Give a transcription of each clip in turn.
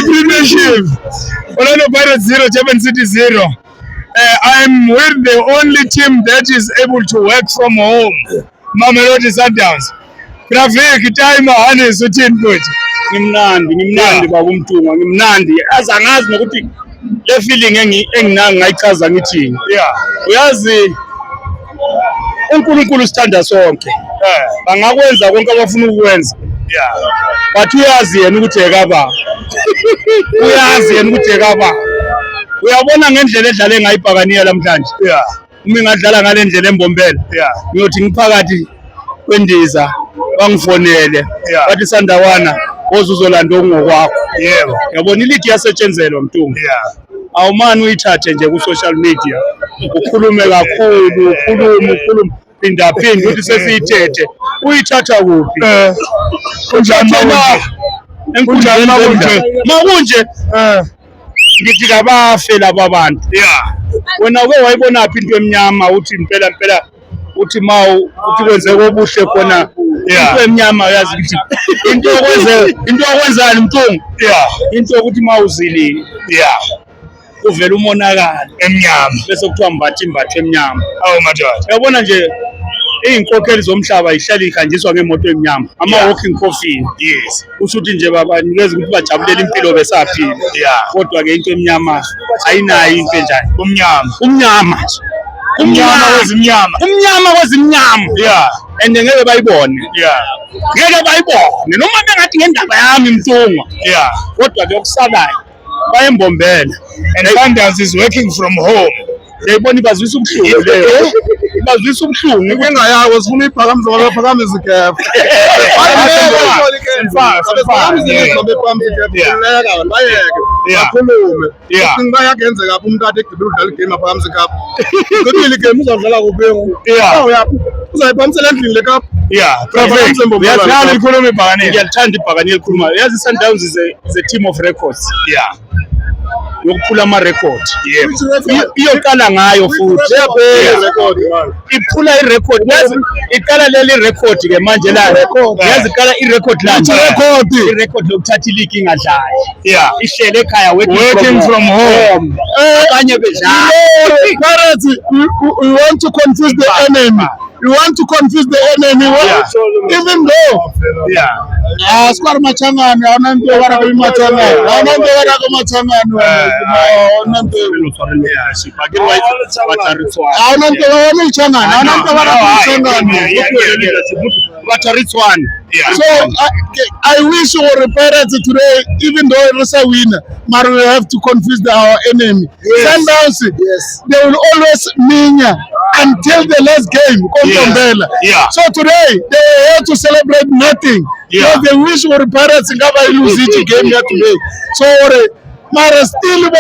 Premiership. Orlando Pirates 0, Durban City 0. I'm with the only team that is able to work from home. Mamelodi Sundowns. Graphic time Hannes uthini mfowethu? Ngimnandi bakumthunga, ngimnandi. Azangazi nokuthi le feeling enginanga ngayichaza ngithini. Uyazi uNkulunkulu sithanda sonke. Bangakwenza konke abafuna ukwenza. But uyazi yena ukuthi ekaba. Uyazi yena ukuthi ekaba. Uyabona ngendlela edlale ngayibhakaniya namhlanje. Uma ngadlala ngale ndlela embombela. Ngiyothi ngiphakathi kwendiza bangifonele. Bathi Sandawana ozuzolanda okungokwakho. Yebo. Yabona iligi yasetshenzelwa Mthunga. Awumani uyithathe nje ku social media. Ukhulume kakhulu, ukhulume. Phinda ukuthi sesiyithethe. Uyithatha kuphi? Kunjani makunje ngithi kabafe laba bantu. Wena uke wayibonaphi into emnyama uthi impela uthi uthi kwenze kobuhle khona into emnyama uyazi ukuthi into okwenzani Mthunga. Into ukuthi mawuzilile uvela umonakala emnyama bese kuthiwa imbatho emnyama. Awu madodana. Uyabona nje iy'nkokheli zomhlaba ihlala ihanjiswa ngemoto emnyama, ama-walking coffin. Kusho ukuthi nje babanikeza ukuthi bajabulela impilo besaphila. Kodwa-ke into emnyama ayinayo into enjani. Umnyama kwezimnyama. And ngeke bayibone. Ngeke bayibone noma bengathi ngendaba yami Mthunga. Kodwa-ke okusalayo bayembombela. And Sundowns is working from home. Yayibona ibazwisa ubuhlungu leyo. Ibazwisa ubuhlungu. Ingayawo sifuna iphakamiso ngabaphakamiza igap. Bakhulume. Bayakenzeka lapho umuntu ade egqibela udlala igame aphakamisa igap. Ngibili igame uzadlala kuphi? Uzayiphamisela endlini le cup. Uyazithanda ikhuluma ibhakaniya. Ngiyalithanda ibhakaniya elikhulumayo. Yazi Sundowns is a team of records. Yokuphula ama-record. Iyoqala ngayo futhi. Iphula i-record. Iqala leli record ke manje la. Yazi iqala i-record la. I-record lokuthatha iligi ingadlali. Ihlele ekhaya working from home. Abanye bedlala. Pirates, we want to confuse the enemy. You want to confuse the enemy. Even though squad machangani awunanto warako imachangani awunanto warako machangani awunanto so I wish we were Pirates today, even though it's a winner, but we have to confuse our enemy. Sundowns, they will always minya until the last game. So today they were here to celebrate nothing. So they wish we were Pirates and lose each game here today. So Mara still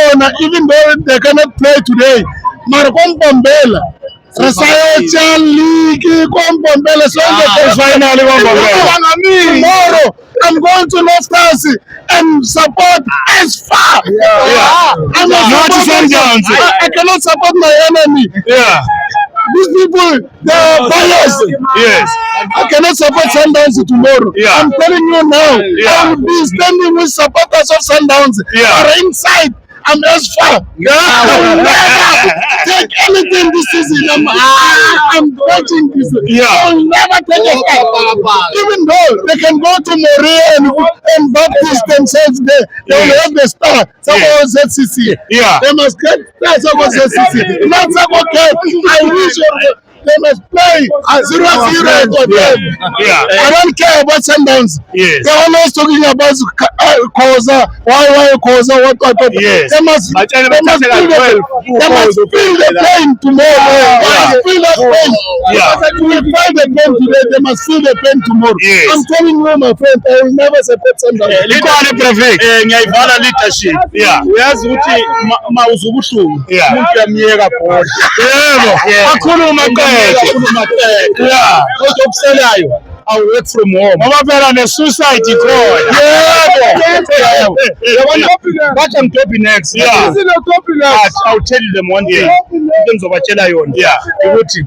even though they cannot play today, Mara Kombombela. Rasayocha League Kombombela finally tomorrow I'm going to North Coast and support as far. I cannot support my enemy. These people, they are biased. I cannot support Sundowns tomorrow. I'm telling you now, I will be standing with supporters of Sundowns. But inside, I'm as far. I will never take anything this season. I'm watching this. I will never take a fight. Even though they can go to Moria and baptize themselves there, they will have the star. Someone ZCC. They must get someone ZCC. Not someone get. I wish they must play 0-0 for them. I don't care about Sundowns. They're always talking about Koza, why Koza, what. They must fill the plane tomorrow. Fill the plane. We will find the plane today. They must fill the plane tomorrow. I'm telling you, my friend, I will never support Sundowns. Ngiyayivala leadership. Uyazi ukuthi mawuza ubuhlungu umuntu uyamyeka phela. Akhuluma okuselayo I work from home. Ngoba phela ne-suicide ikhona. But I'm topping next. But I'll tell them one day. Into engizobatshela yona ukuthi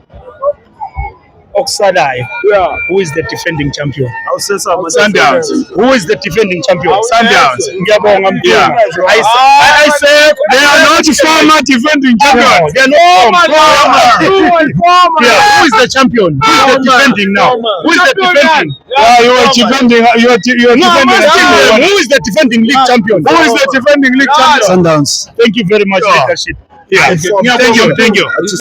Okusalayo. Yeah. Who is the defending champion? Sundowns. Who is the defending champion? Sundowns. Ngiyabonga Yeah. I say They are not former defending champions. they are not yeah. Who is the champion? Who is the defending now? Who is the defending? You are defending. You are No, I'm defending. asking you, who is the defending league champion? Who is the defending league champion? Sundowns. Thank you very much, Yeah. leadership. Yeah. Thank you. Thank you.